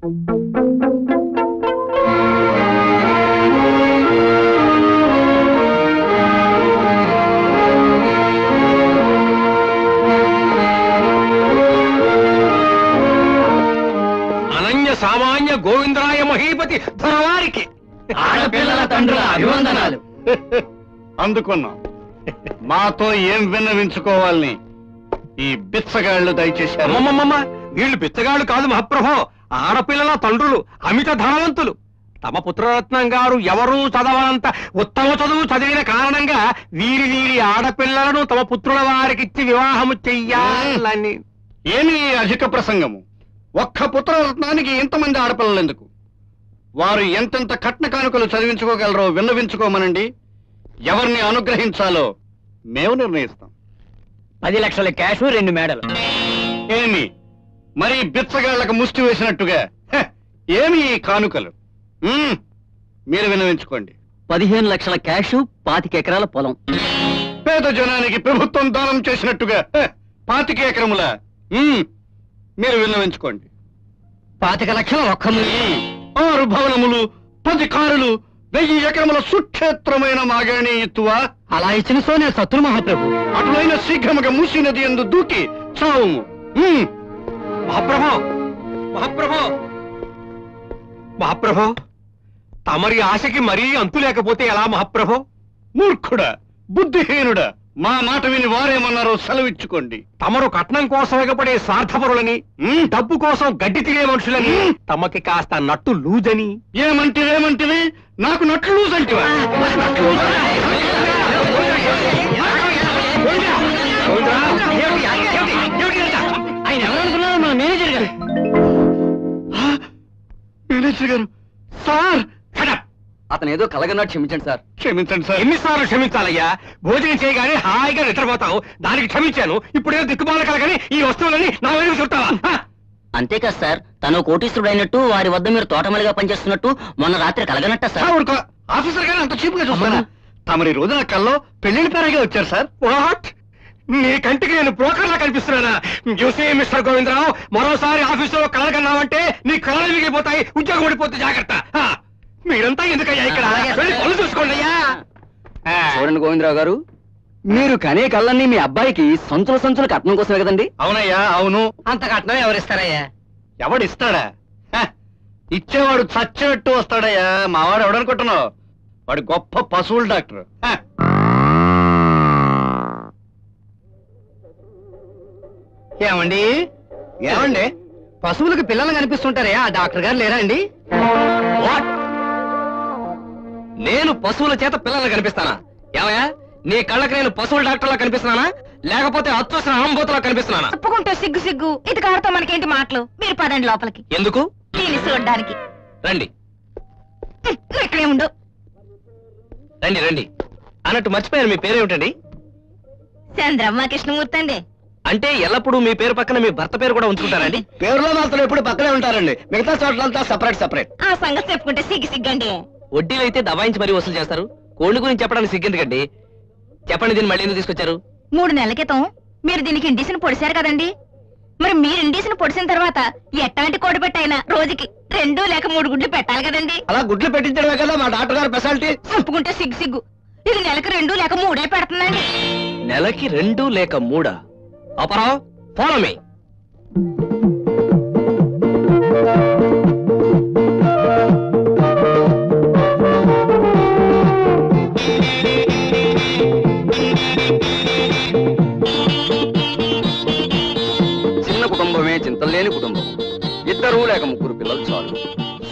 అనన్య సామాన్య గోవిందరాయ మహీపతి ధనవారికి ఆడపిల్లల తండ్రుల అభివందనాలు. అందుకున్నాం. మాతో ఏం విన్నవించుకోవాలని ఈ బిచ్చగాళ్లు దయచేశారు. అమ్మమ్మమ్మ, వీళ్ళు బిచ్చగాళ్ళు కాదు మహాప్రభో, ఆడపిల్లల తండ్రులు, అమిత ధనవంతులు. తమ పుత్రరత్నం గారు ఎవరూ చదవనంత ఉత్తమ చదువు చదివిన కారణంగా వీరి ఆడపిల్లలను తమ పుత్రుల వారికిచ్చి వివాహము చెయ్యాలని. ఏమి అధిక ప్రసంగము? ఒక్క పుత్రరత్నానికి ఇంతమంది ఆడపిల్లలు ఎందుకు? వారు ఎంతెంత కట్న కానుకలు చదివించుకోగలరో విన్నవించుకోమనండి. ఎవరిని అనుగ్రహించాలో మేము నిర్ణయిస్తాం. 10 లక్షల క్యాషు, 2 మేడలు. ఏమి మరి బిచ్చగాళ్లకు ముష్టి వేసినట్టుగా ఏమి ఈ కానుకలు? మీరు విన్నవించుకోండి. 15 లక్షల క్యాషు, 25 ఎకరాల పొలం. పేద జనానికి ప్రభుత్వం దానం చేసినట్టుగా 25 ఎకరముల. మీరు విన్నవించుకోండి. 25 లక్షల ఒక్క 6 భవనములు, 10 కారులు, 1000 ఎకరముల సుక్షేత్రమైన మాగాణి ఇత్తువా. అలా ఇచ్చిన సోనే సత్తులు మహాప్రభు. అటులైన శీఘ్రముగా మూసీ నది యందు దూకి చావుము. మహాప్రభో, మహాప్రభో, మహాప్రభో, తమరి ఆశకి మరీ అంతు లేకపోతే ఎలా మహాప్రభో? మూర్ఖుడా, బుద్ధిహీనుడా, మా మాట విని వారేమన్నారో సెలవిచ్చుకోండి. తమరు కట్నం కోసం ఎగపడే స్వార్థపరులని, డబ్బు కోసం గడ్డి తినే మనుషులని, తమకి కాస్త నట్టు లూజని. ఏమంటివి? నాకు నట్లు లూజ్ అంటివా? ఆయన ఎవరనుకున్నారు? మన మేనేజర్ గారు. మేనేజర్ గారు సార్, అతను ఏదో కలగన్నట్టు క్షమించండి సార్. క్షమించండి సార్. ఎన్నిసార్లు క్షమించాలయ్యా? భోజనం చేయగానే హాయిగా నిద్రపోతావు, దానికి క్షమించాను. ఇప్పుడేదో దిక్కుమాల కలగని ఈ వస్తువులని నా వైపు చుట్టావా? అంతేకాదు సార్, తను కోటీశ్వరుడు అయినట్టు వారి వద్ద మీరు తోటమలిగా పనిచేస్తున్నట్టు మొన్న రాత్రి కలగనట్ట సార్. ఆఫీసర్ గారు అంత చీప్ గా చూస్తారా? తమరి రోజున కల్లో పెళ్లిని పేరగా వచ్చారు సార్. వాట్? నీ కంటికి నేను బ్రోకర్లా కనిపిస్తున్నానా? చూసే మిస్టర్ గోవిందరావు, మరోసారి ఆఫీసులో కలగన్నావంటే నీ కళలు మిగిలిపోతాయి, ఉద్యోగం ఊడిపోతే జాగ్రత్త. మీరంతా ఎందుకయ్యా ఇక్కడ? వెళ్ళి పనులు చూసుకోండి అయ్యా. చూడండి గోవిందరావు గారు, మీరు కనే కళ్ళన్నీ మీ అబ్బాయికి సంచుల కట్నం కోసమే కదండి? అవునయ్యా, అవును. అంత కట్నం ఎవరిస్తారయ్యా? ఎవడిస్తాడా? ఇచ్చేవాడు చచ్చినట్టు వస్తాడయ్యా. మావాడు ఎవడనుకుంటున్నావు? వాడు గొప్ప పశువుల డాక్టర్. ఏమండి పశువులకు పిల్లలు కనిపిస్తుంటారే, ఆ డాక్టర్ గారు లేరా అండి? నేను పశువుల చేత పిల్లలు కనిపిస్తానా? ఏమయ్యా, నీ కళ్ళకి నేను పశువుల డాక్టర్లా కనిపిస్తున్నానా, లేకపోతే అచ్చోసిన ఆంబోతులా కనిపిస్తున్నానా? చెప్పుకుంటే సిగ్గు ఇది కారుతో మనకేంటి మాటలు? మీరు పదండి లోపలికి. ఎందుకు? దీన్ని చూడడానికి. రండి ఇక్కడే ఉండు. రండి రండి. అన్నట్టు మర్చిపోయాను, మీ పేరేమిటండి? చంద్రమ్మ కృష్ణమూర్తి అండి. అంటే ఎల్లప్పుడూ మీ పేరు పక్కన మీ భర్త పేరు కూడా ఉంచుకుంటారండి? పేరులో మాత్రం ఎప్పుడు పక్కనే ఉంటారండి, మిగతా చోట్లంతా సపరేట్. ఆ సంగతి చెప్పుకుంటే సిగ్గండి. వడ్డీలు అయితే దబాయించి మరీ వసూలు చేస్తారు. కోళ్ల గురించి చెప్పడానికి సిగ్గెందుకండి? చెప్పండి, దీన్ని మళ్ళీ ఎందుకు తీసుకొచ్చారు? 3 నెలల క్రితం మీరు దీనికి ఇండిషన్ పొడిశారు కదండి. మరి మీరు ఇండిషన్ పొడిసిన తర్వాత ఎట్లాంటి కోడి పెట్టైనా రోజుకి 2 లేక 3 గుడ్లు పెట్టాలి కదండి. అలా గుడ్లు పెట్టించడమే కదా మా డాక్టర్ గారు స్పెషాలిటీ. చెప్పుకుంటే సిగ్గు. ఇది నెలకు 2 లేక 3 పెడుతుందండి. నెలకి 2 లేక 3? Apparao, follow me. చిన్న కుటుంబమే చింతలేని కుటుంబం. 2 లేక 3 పిల్లలు చాలు.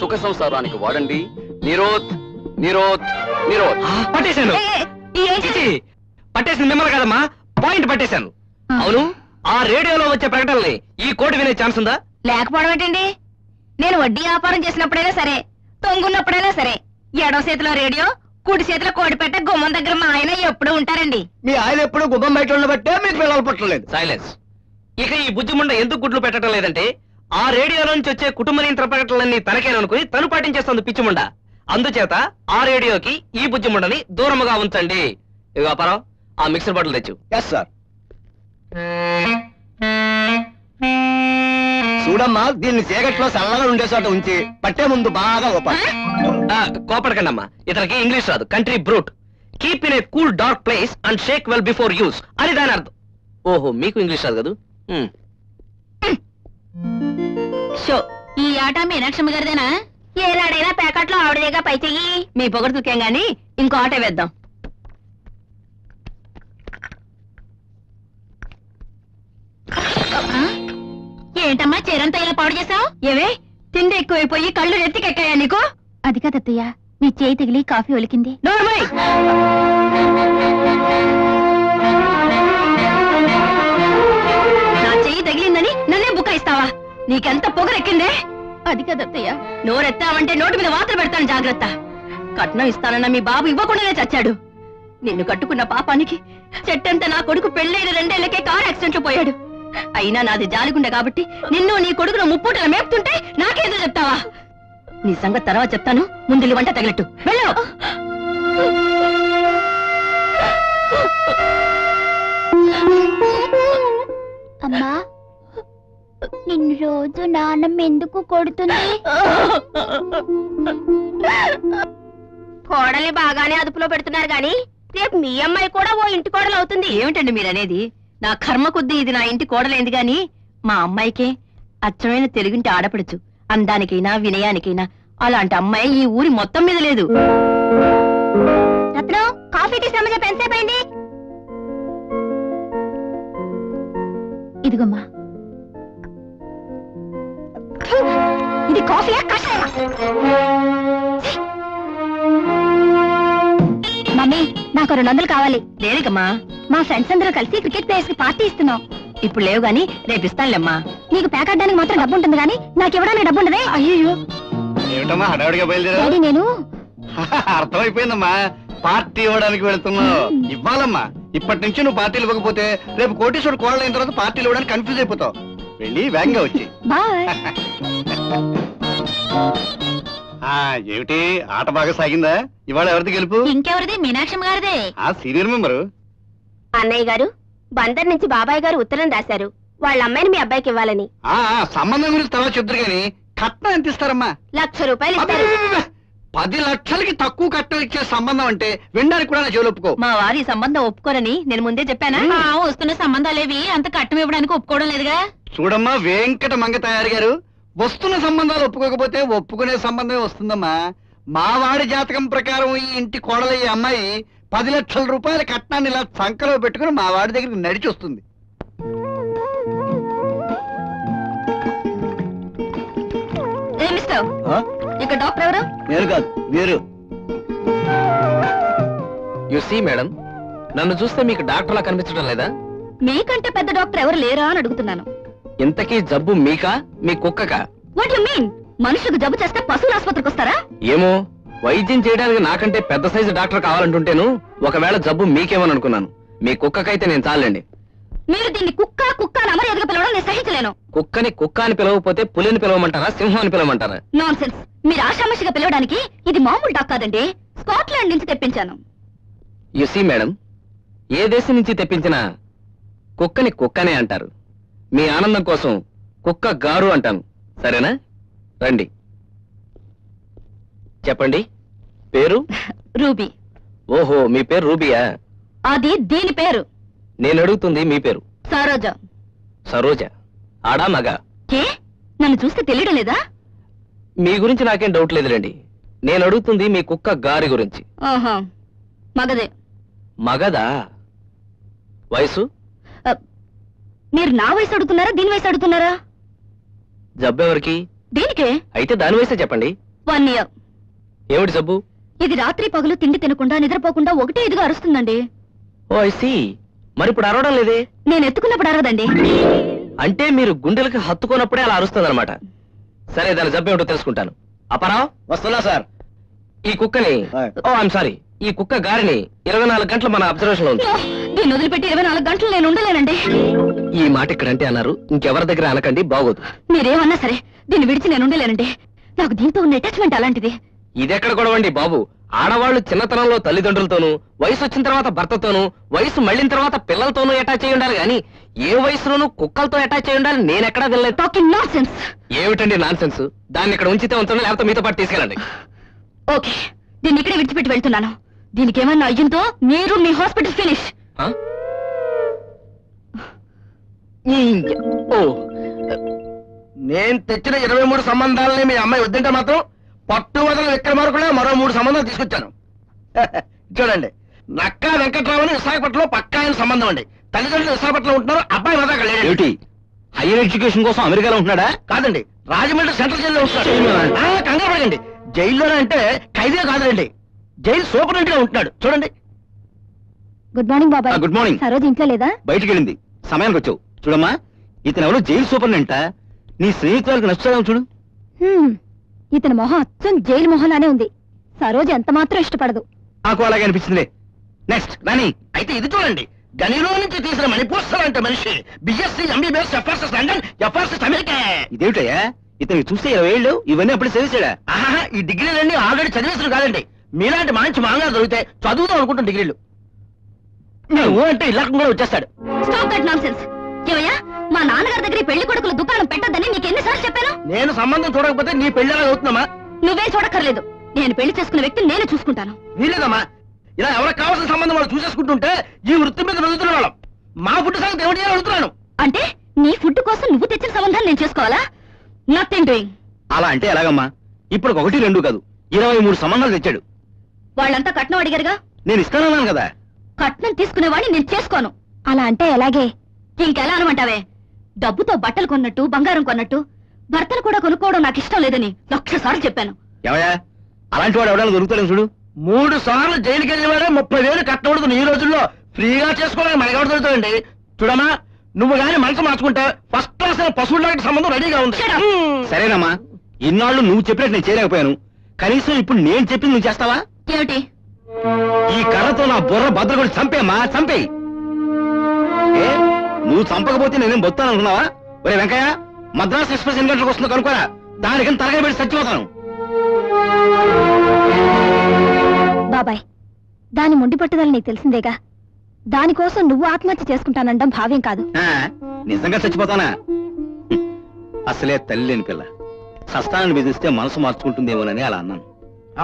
సుఖ సంసారానికి వాడండి నిరోధ్. పట్టేశాను. పట్టేసిన మిమ్మల్ని కదమ్మా, పాయింట్ పట్టేశాను. అవును, ఆ రేడియోలో వచ్చే ప్రకటనల్ని ఈ కోడి వినే ఛాన్స్ ఉందా? లేకపోవడం ఏంటండి? నేను వడ్డీ వ్యాపారం చేసినప్పుడైనా సరే, తొంగున్నప్పుడైనా సరే, ఎడవ చేతిలో రేడియో, కుడి చేతిలో కోడిపెట్ట, గుమ్మం దగ్గర మా ఆయన ఎప్పుడూ ఉంటారండి. మీ ఆయన ఎప్పుడు గుమ్మం బయట ఉండబట్టే మీకు పిల్లలు పుట్టలేదు. సైలెన్స్. ఇక ఈ బుజ్జిముండ ఎందుకు గుడ్లు పెట్టడం లేదంటే, ఆ రేడియోలో నుంచి వచ్చే కుటుంబ నియంత్రణ ప్రకటనలన్నీ తనకేననుకుని తను పాటించేస్తుంది పిచ్చిముండ. అందుచేత ఆ రేడియోకి ఈ బుజ్జిముండని దూరముగా ఉంచండి. ఇవి వ్యాపారం, ఆ మిక్సర్ బాటిల్ తెచ్చు. Yes sir. చూడమ్మా, దీన్ని చీకట్లో చల్లగా ఉండే చోట ఉంచి పట్టే ముందు బాగా కోపడకండి అమ్మా, ఇతనికి ఇంగ్లీష్ రాదు. Country brute. Keep in a cool dark place and shake well before use అని దాని అర్థం. ఓహో, మీకు ఇంగ్లీష్ రాదు కదా? షో ఈ ఆట మీనాక్షమ్మ గారిదేనా? ఏనాడైనా ప్యాకెట్లో ఆవిడదేగా పై చెయ్యి. మీ పొగడుతుకేం గాని ఇంకో ఆట వేద్దాం. ఏంటమ్మా చీరంతా ఇలా పాడు చేసావు? ఏవే తిండి ఎక్కువైపోయి కళ్ళు నెత్తికెక్కాయా నీకు? అది కదత్తయ్య, నీ చేయి తగిలి కాఫీ ఒలికింది. నా చెయ్యి తగిలిందని నన్నే బుకాయిస్తావా? నీకెంత పొగరెక్కిందే? అది కదత్తయ్య. నోరెత్తావంటే నోటి మీద వాతలు పెడతాను, జాగ్రత్త. కట్నం ఇస్తానన్న మీ బాబు ఇవ్వకుండానే చచ్చాడు. నిన్ను కట్టుకున్న పాపానికి చెట్టంతా నా కొడుకు పెళ్ళైన 2 ఏళ్లకే కారు యాక్సిడెంట్ లో పోయాడు. అయినా నాది జాలిగుండె కాబట్టి నిన్ను నీ కొడుకును ముప్పూటలు మేపుతుంటే నాకేదో చెప్తావా? నీ సంగతి తర్వాత చెప్తాను, ముందు వంట తగిలట్టు వెళ్ళు. అమ్మా, నిన్ను రోజు నాన్నమ్మ ఎందుకు కొడుతుంది? కోడల్ని బాగానే అదుపులో పెడుతున్నారు గాని రేపు మీ అమ్మాయి కూడా ఓ ఇంటి కోడలు అవుతుంది. ఏమిటండి మీరనేది? నా కర్మ కొద్దీ ఇది నా ఇంటి కోడలేంది గాని మా అమ్మాయికే అచ్చమైన తెలుగింటి ఆడపడుచు. అందానికైనా వినయానికైనా అలాంటి అమ్మాయి ఈ ఊరి మొత్తం మీద లేదు. రత్నం, కాఫీ తీసుకురమ్మని చెప్పి ఎంతసేపైంది? ఇదిగోమ్మా. ఇది కాఫీయా కషాయమా? మమ్మీ, నాకు 200 కావాలి. దేనికమ్మా? మా ఫ్రెండ్స్ అందరూ కలిసి క్రికెట్ ప్లేయర్స్ కి పార్టీ ఇస్తున్నాం. ఇప్పుడు లేవు గాని రేపు ఇస్తానులేమ్మా. నీకు ప్యాకెట్టడానికి మాత్రం డబ్బు ఉంటుంది కానీ నాకు ఇవ్వడానికి డబ్బు ఉండదే. అయ్యో, ఏమిటమ్మా హడావుడిగా బయలుదేరా? డాడీ, నేను అర్థమైపోయిందమ్మా, పార్టీ ఇవ్వడానికి వెళ్తున్నావు. ఇవ్వాలమ్మా. ఇప్పటి నుంచి నువ్వు పార్టీలు ఇవ్వకపోతే రేపు కోటేశ్వరుడు కోడలు అయిన తర్వాత పార్టీలు ఇవ్వడానికి కన్ఫ్యూజ్ అయిపోతావు. వెళ్ళి వేగంగా వచ్చి. బాయ్. ఏమిటి ఆట బాగా సాగిందా? ఇవాళ ఎవరిది గెలుపు? ఇంకెవరిది? మీనాక్షమ్మ గారిదే. ఆ సీనియర్ మెంబరు. అన్నయ్య గారు, బందర్ నుంచి బాబాయ్ గారు ఉత్తరం రాశారు వాళ్ళ అమ్మాయిని మీ అబ్బాయికి ఇవ్వాలని. సంబంధం గురించి తర్వాత చెప్తారు కానీ కట్నం ఎంత ఇస్తారమ్మా? 1,00,000 రూపాయలు ఇస్తారు. 10 లక్షలకి తక్కువ కట్నం ఇచ్చే సంబంధం అంటే వినడానికి కూడా నా చెవులు ఒప్పుకో. మా వారి సంబంధం ఒప్పుకోరని నేను ముందే చెప్పానా? వస్తున్న సంబంధాలేవి అంత కట్నం ఇవ్వడానికి ఒప్పుకోవడం లేదుగా. చూడమ్మా వెంకట మంగ తయారు గారు, వస్తున్న సంబంధాలు ఒప్పుకోకపోతే ఒప్పుకునే సంబంధమే వస్తుందమ్మా. మా వాడి జాతకం ప్రకారం ఈ ఇంటి కోడలయ్యే అమ్మాయి 10 లక్షల రూపాయల కట్నాన్ని ఇలా సంకలో పెట్టుకుని మా వాడి దగ్గరికి నడిచి వస్తుంది. ఇక్కడ డాక్టర్ ఎవరు? నేను కాదు, మీరు. యు సీ మేడం, నన్ను చూస్తే మీకు డాక్టర్లా కనిపించడం లేదా? మీకంటే పెద్ద డాక్టర్ ఎవరు లేరా అని అడుగుతున్నాను. ఇంతకీ జబ్బు మీకా మీ కుక్కకా? What you mean? మనుషులకు జబ్బు చేస్తే పశువుల ఆసుపత్రికి వస్తారా? ఏమో, వైద్యం చేయడానికి నాకంటే పెద్ద సైజు డాక్టర్ కావాలంటుంటేను ఒకవేళ జబ్బు మీకేమని అనుకున్నాను. మీ కుక్కకైతే నేను చాలండి. మీరు దీన్ని కుక్క కుక్క అని అమర్యాదగా పిలవడం నేను సహించలేను. కుక్కని కుక్క అని పిలవకపోతే పులిని పిలవమంటారా, సింహాన్ని పిలవమంటారా? Non sense. మీరు ఆషామాషిగా పిలవడానికి ఇది మామూలు డాక్ కాదండి, స్కాట్లాండ్ నుంచి తెప్పించాను. యు సీ మేడం, ఏ దేశం నుంచి తెప్పించినా కుక్కని కుక్కనే అంటారు. మీ ఆనందం కోసం కుక్క గారు అంటాను, సరేనా? రండి, చెప్పండి. పేరు? రూబీ. ఓహో, మీ పేరు రూబీయా? అది దీని పేరు. నేను అడుగుతుంది మీ పేరు. సరోజ. సరోజ. ఆడా మగా? ఏ, నన్ను చూస్తే తెలియడం లేదా? మీ గురించి నాకేం డౌట్ లేదులేండి. నేను అడుగుతుంది మీ కుక్క గారి గురించి. ఆహా, మగదే. మగదా? వయసు? మీరు నా వయసు అడుగుతున్నారా, దీని వయసు అడుగుతున్నారా? జబ్బెవరికి? దీనికే. అయితే దాని వయసే చెప్పండి. 1 year. ఏమిటి జబ్బు? ఇది రాత్రి పగలు తిండి తినకుండా నిద్రపోకుండా ఒకటే ఇదిగా అరుస్తుందండి. ఓ ఐ సీ. మరి ఇప్పుడు అరవడం లేదే? నేను ఎత్తుకున్నప్పుడు అరవదండి. అంటే మీరు గుండెలకి హత్తుకున్నప్పుడే అలా అరుస్తుందన్నమాట. సరే, దాని జబ్బు ఏమిటో తెలుసుకుంటాను. అపరావ్. వస్తున్నా సార్. ఈ కుక్కని, ఓ ఐఎమ్ సారీ, ఈ కుక్క గారిని 24 గంటలు మన అబ్జర్వేషన్ లో ఉంది. దీన్ని వదిలిపెట్టి 24 గంటలు నేను ఉండలేనండి. ఈ మాట ఇక్కడంటే అన్నారు, ఇంకెవరి దగ్గర అనకండి, బాగోదు. మీరేమన్నా సరే దీన్ని విడిచి నేను ఉండలేనండి. నాకు దీంతో ఉన్న అటాచ్మెంట్ అలాంటిది. ఇదెక్కడ గొడవండి బాబు? ఆడవాళ్ళు చిన్నతనంలో తల్లిదండ్రులతోనూ, వయసు వచ్చిన తర్వాత భర్తతోనూ, వయసు మళ్ళిన తర్వాత పిల్లలతోనూ అటాచ్ అయి ఉండాలి గాని ఏ వయసులోనూ కుక్కలతో అటాచ్ అయి ఉండాలి నేనెక్కడా వెళ్ళలేదు. Talking nonsense. ఏమిటండి నాన్సెన్స్? దాన్ని ఇక్కడ ఉంచితే ఉంచండి, లేకపోతే మీతో పాటు తీసుకెళ్ళండి. ఓకే, దీన్ని ఇక్కడే విడిచిపెట్టి వెళ్తున్నాను. దీనికి ఏమన్నా అయ్యిందో మీరు మీ హాస్పిటల్ ఫినిష్. ఆ? ఓ, నేను తెచ్చిన 23 సంబంధాలని మీ అమ్మాయి వద్దంటే మాత్రం పట్టు వదల విక్రమార్కుడే మరో 3 సంబంధాలు తీసుకొచ్చాను. చూడండి, నక్కా వెంకట్రావుని విశాఖపట్నంలో పక్కా అయిన సంబంధం అండి. తల్లిదండ్రులు విశాఖపట్నంలో ఉంటున్నారు, అబ్బాయి మా దగ్గర లేడు. ఏమిటి హైయర్ ఎడ్యుకేషన్ కోసం అమెరికాలో ఉంటున్నాడా? కాదండి, రాజమండ్రి సెంట్రల్ జైల్లో ఉంటున్నాడు. కంగారు పడకండి, జైల్లోనే అంటే ఖైదే కాదండి, జైలు సూపరింటెండెంట్ గా ఉంటున్నాడు. చూడండి. గుడ్ మార్నింగ్ బాబాయ్. Good morning. సరోజ్ ఇంట్లో లేదా? బయటికి వెళ్ళింది, సమయానికి వచ్చావు. చూడమ్మా, ఇతను ఎవరో జైలు సూపరింటెండెంట్. నీ స్నేహితులకు నచ్చుతావు చూడు. ఇతని మొహం అచ్చం జైలు మొహంలానే ఉంది. సరోజ్ ఎంత మాత్రం ఇష్టపడదు. నాకు అలాగే అనిపించిందిలే. నెక్స్ట్ రాని. అయితే ఇది చూడండి, గనిలో నుంచి తీసిన మణిపూర్ అంటే మనిషి BSc MBBS FRS London FRS America. ఇదేమిటయ్యా, ఇతనికి చూస్తే 20 ఏళ్ళు, ఇవన్నీ అప్పుడు చదివేశాడా? ఆహా, ఈ డిగ్రీలన్నీ ఆల్రెడీ చదివేసిన కాదండి. మీలాంటి మంచి మామగారు దొరికితే చదువుదాం అనుకుంటాం డిగ్రీలు. నువ్వు అంటే ఇలా కూడా వచ్చేస్తాడు. Stop that nonsense. ఏమయ్యా, మా నాన్నగారి దగ్గర పెళ్లి కొడుకుల దుకాణం పెట్టొద్దని నీకు ఎన్నిసార్లు చెప్పాను? నేను సంబంధం చూడకపోతే నీ పెళ్లి ఎలా అవుతుందమ్మా? నువ్వే చూడక్కర్లేదు. నేను పెళ్లి చేసుకున్న వ్యక్తిని నేను చూసుకుంటాను. వీలేదమ్మా, ఇలా ఎవరికి కావాల్సిన సంబంధం వాళ్ళు చూసేసుకుంటుంటే ఈ వృత్తి మీద వెళ్తున్న వాళ్ళం. మా ఫుడ్ సంగతి ఏమిటి అని అడుగుతున్నాను. అంటే నీ ఫుడ్ కోసం నువ్వు తెచ్చిన సంబంధాలు నేను చేసుకోవాలా? Nothing doing. అలా అంటే ఎలాగమ్మా? ఇప్పుడు 1, 2 కాదు, 23 సంబంధాలు తెచ్చాడు. వాళ్ళంతా కట్నం అడిగారుగా. నేను ఇస్తానన్నాను కదా. కట్నం తీసుకునేవాడిని నేను చేసుకోను. అలా అంటే ఎలాగే? ఇంకెలా అనమంటావే? డబ్బుతో బట్టలు కొన్నట్టు, బంగారం కొన్నట్టు భర్తలు కూడా కొనుక్కోవడం నాకు ఇష్టం లేదని 1,00,000 సార్లు చెప్పాను. ఏమయ్యా, అలాంటి వాడు ఎవడన్నా దొరుకుతాడు చూడు. 3 సార్లు జైలుకి వెళ్ళేవాడే 30,000 కట్టకూడదు. ఈ రోజుల్లో ఫ్రీగా చేసుకోవడానికి మనకెవరు దొరుకుతాయండి? చూడమ్మా, నువ్వు గాని మనసు మార్చుకుంటే ఫస్ట్ క్లాస్ పశువుల సంబంధం రెడీగా ఉంది. Shut up. సరేనమ్మా, ఇన్నాళ్ళు నువ్వు చెప్పినట్టు నేను చేయలేకపోయాను. కనీసం ఇప్పుడు నేను చెప్పింది నువ్వు చేస్తావా? ఏమిటి? ఈ కర్రతో నా బుర్ర బద్దలు కూడా చంపేమ్మా, చంపేయి. ఏ, నువ్వు చంపకపోతే నేనేం బొత్తాను అనుకున్నావా? ఒరే వెంకయ్య, మద్రాస్ ఎక్స్ప్రెస్ ఎన్ని గంటలకు వస్తుందో కనుక్కోరా. దానికని తరగతి పెట్టి చచ్చిపోతాను. బాబాయ్, దాని మొండి పట్టుదల నీకు తెలిసిందేగా. దానికోసం నువ్వు ఆత్మహత్య చేసుకుంటానండం భావ్యం కాదు. ఆ, నిజంగా చచ్చిపోతానా? అసలే తల్లి లేని పిల్ల, సస్తానాన్ని బెదిరిస్తే మనసు మార్చుకుంటుందేమోనని అలా అన్నాను.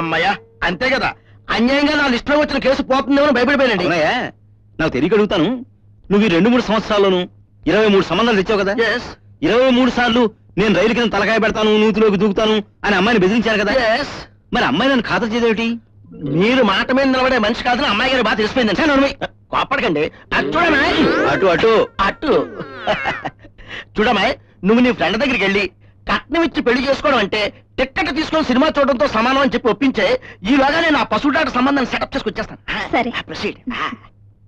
అమ్మయ్యా, అంతే కదా. అన్యాయంగా నా లిస్ట్ లో వచ్చిన కేసు పోతుందేమో భయపడిపోయానండి. అవునయ్యా, నాకు తెలియక అడుగుతాను. నువ్వు ఈ 2-3 సంవత్సరాల్లోనూ 23 సంబంధాలు తెచ్చావు కదా. 23 సార్లు నేను రైలు కింద తలకాయ పెడతాను, నూతిలోకి దూకుతాను అని అమ్మాయిని బెదిరించారు కదా. మరి అమ్మాయి నన్ను ఖాతా చేదేమిటి? మీరు మాట మీద నిలబడే మనిషి కాదని అమ్మాయి గారు బాగా తెలిసిపోయిందండి. కోపడకండి. అటు చూడమాయ్, అటు అటు అటు చూడమాయ్, నువ్వు నీ ఫ్రెండ్ దగ్గరికి వెళ్ళి కట్నం ఇచ్చి పెళ్లి చేసుకోవడం అంటే టిక్కెట్ తీసుకొని సినిమా చూడడంతో సమానం అని చెప్పి ఒప్పించే ఈలోగా నేను ఆ పశువుడాట సంబంధాన్ని సెటప్ చేసుకొచ్చేస్తాను. సరే. ప్రొసీడ్.